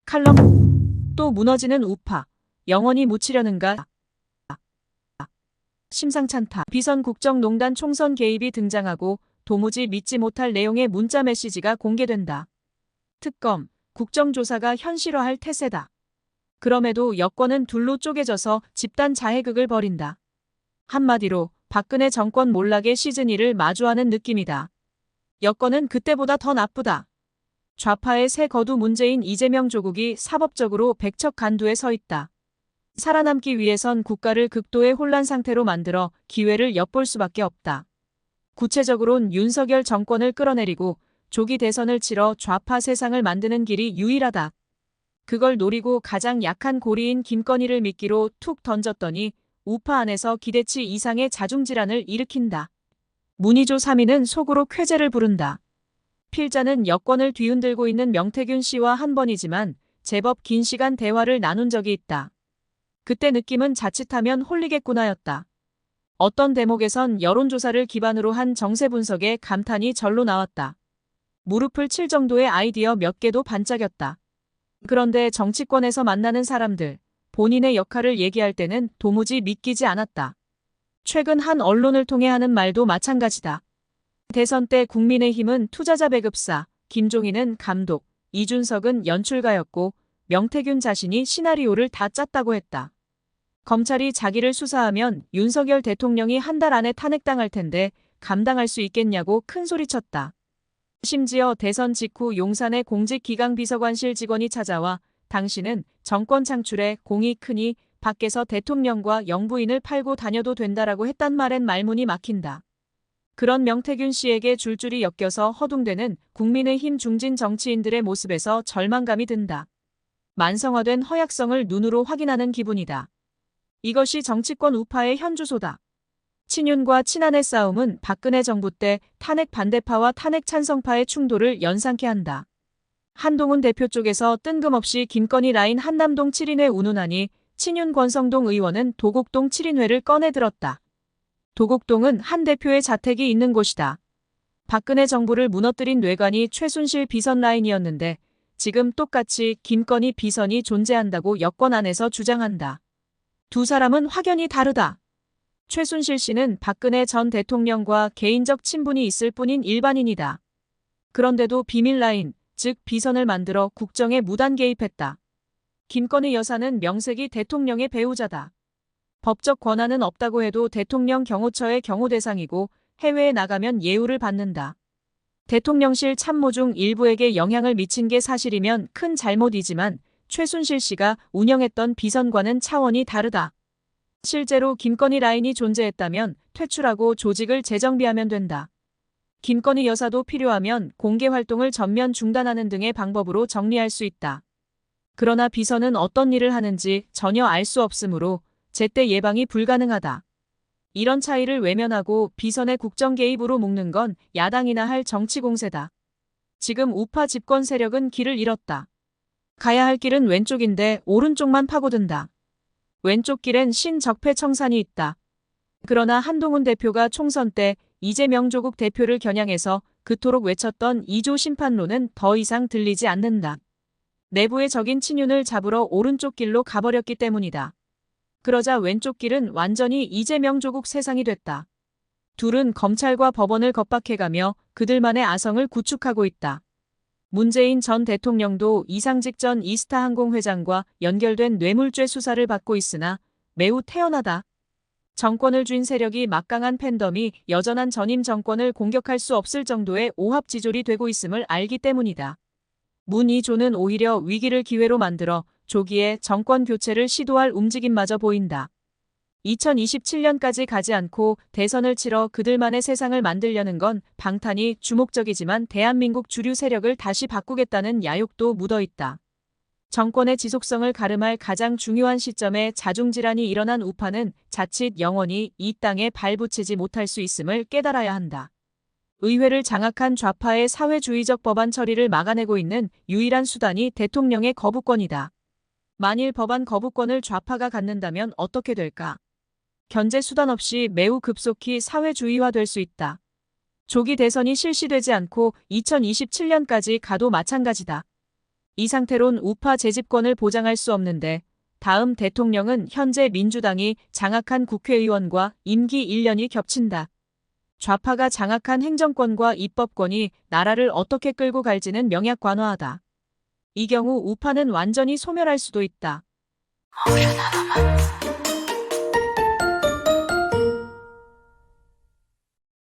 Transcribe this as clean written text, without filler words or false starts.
칼럼 또 무너지는 우파. 영원히 묻히려는가? 심상찮다. 비선 국정농단 총선 개입이 등장하고 도무지 믿지 못할 내용의 문자 메시지가 공개된다. 특검, 국정조사가 현실화할 태세다. 그럼에도 여권은 둘로 쪼개져서 집단 자해극을 벌인다. 한마디로 박근혜 정권 몰락의 시즌2를 마주하는 느낌이다. 여권은 그때보다 더 나쁘다. 좌파의 새 거두 문재인 이재명 조국이 사법적으로 백척간두에 서 있다. 살아남기 위해선 국가를 극도의 혼란 상태로 만들어 기회를 엿볼 수밖에 없다. 구체적으론 윤석열 정권을 끌어내리고 조기 대선을 치러 좌파 세상을 만드는 길이 유일하다. 그걸 노리고 가장 약한 고리인 김건희를 미끼로 툭 던졌더니 우파 안에서 기대치 이상의 자중질환을 일으킨다. 문희조 3위는 속으로 쾌재를 부른다. 필자는 여권을 뒤흔들고 있는 명태균 씨와 한 번이지만 제법 긴 시간 대화를 나눈 적이 있다. 그때 느낌은 자칫하면 홀리겠구나였다. 어떤 대목에선 여론조사를 기반으로 한 정세 분석에 감탄이 절로 나왔다. 무릎을 칠 정도의 아이디어 몇 개도 반짝였다. 그런데 정치권에서 만나는 사람들, 본인의 역할을 얘기할 때는 도무지 믿기지 않았다. 최근 한 언론을 통해 하는 말도 마찬가지다. 대선 때 국민의힘은 투자자 배급사, 김종인은 감독, 이준석은 연출가였고 명태균 자신이 시나리오를 다 짰다고 했다. 검찰이 자기를 수사하면 윤석열 대통령이 한 달 안에 탄핵당할 텐데 감당할 수 있겠냐고 큰소리쳤다. 심지어 대선 직후 용산의 공직기강비서관실 직원이 찾아와 당신은 정권 창출에 공이 크니 밖에서 대통령과 영부인을 팔고 다녀도 된다라고 했단 말엔 말문이 막힌다. 그런 명태균 씨에게 줄줄이 엮여서 허둥대는 국민의힘 중진 정치인들의 모습에서 절망감이 든다. 만성화된 허약성을 눈으로 확인하는 기분이다. 이것이 정치권 우파의 현주소다. 친윤과 친한의 싸움은 박근혜 정부 때 탄핵 반대파와 탄핵 찬성파의 충돌을 연상케 한다. 한동훈 대표 쪽에서 뜬금없이 김건희 라인 한남동 7인회 운운하니 친윤 권성동 의원은 도곡동 7인회를 꺼내들었다. 도곡동은 한 대표의 자택이 있는 곳이다. 박근혜 정부를 무너뜨린 뇌관이 최순실 비선 라인이었는데 지금 똑같이 김건희 비선이 존재한다고 여권 안에서 주장한다. 두 사람은 확연히 다르다. 최순실 씨는 박근혜 전 대통령과 개인적 친분이 있을 뿐인 일반인이다. 그런데도 비밀 라인, 즉 비선을 만들어 국정에 무단 개입했다. 김건희 여사는 명색이 대통령의 배우자다. 법적 권한은 없다고 해도 대통령 경호처의 경호 대상이고 해외에 나가면 예우를 받는다. 대통령실 참모 중 일부에게 영향을 미친 게 사실이면 큰 잘못이지만 최순실 씨가 운영했던 비선과는 차원이 다르다. 실제로 김건희 라인이 존재했다면 퇴출하고 조직을 재정비하면 된다. 김건희 여사도 필요하면 공개 활동을 전면 중단하는 등의 방법으로 정리할 수 있다. 그러나 비선은 어떤 일을 하는지 전혀 알 수 없으므로 제때 예방이 불가능하다. 이런 차이를 외면하고 비선의 국정 개입으로 묶는 건 야당이나 할 정치 공세다. 지금 우파 집권 세력은 길을 잃었다. 가야 할 길은 왼쪽인데 오른쪽만 파고든다. 왼쪽 길엔 신적폐 청산이 있다. 그러나 한동훈 대표가 총선 때 이재명 조국 대표를 겨냥해서 그토록 외쳤던 2조 심판론은 더 이상 들리지 않는다. 내부의 적인 친윤을 잡으러 오른쪽 길로 가버렸기 때문이다. 그러자 왼쪽 길은 완전히 이재명 조국 세상이 됐다. 둘은 검찰과 법원을 겁박해가며 그들만의 아성을 구축하고 있다. 문재인 전 대통령도 이상직 전 이스타항공 회장과 연결된 뇌물죄 수사를 받고 있으나 매우 태연하다. 정권을 쥔 세력이 막강한 팬덤이 여전한 전임 정권을 공격할 수 없을 정도의 오합지졸이 되고 있음을 알기 때문이다. 문희조는 오히려 위기를 기회로 만들어 조기에 정권 교체를 시도할 움직임마저 보인다. 2027년까지 가지 않고 대선을 치러 그들만의 세상을 만들려는 건 방탄이 주목적이지만 대한민국 주류 세력을 다시 바꾸겠다는 야욕도 묻어있다. 정권의 지속성을 가름할 가장 중요한 시점에 자중질환이 일어난 우파는 자칫 영원히 이 땅에 발붙이지 못할 수 있음을 깨달아야 한다. 의회를 장악한 좌파의 사회주의적 법안 처리를 막아내고 있는 유일한 수단이 대통령의 거부권이다. 만일 법안 거부권을 좌파가 갖는다면 어떻게 될까? 견제 수단 없이 매우 급속히 사회주의화될 수 있다. 조기 대선이 실시되지 않고 2027년까지 가도 마찬가지다. 이 상태론 우파 재집권을 보장할 수 없는데 다음 대통령은 현재 민주당이 장악한 국회의원과 임기 1년이 겹친다. 좌파가 장악한 행정권과 입법권이 나라를 어떻게 끌고 갈지는 명약관화하다. 이 경우 우파는 완전히 소멸할 수도 있다.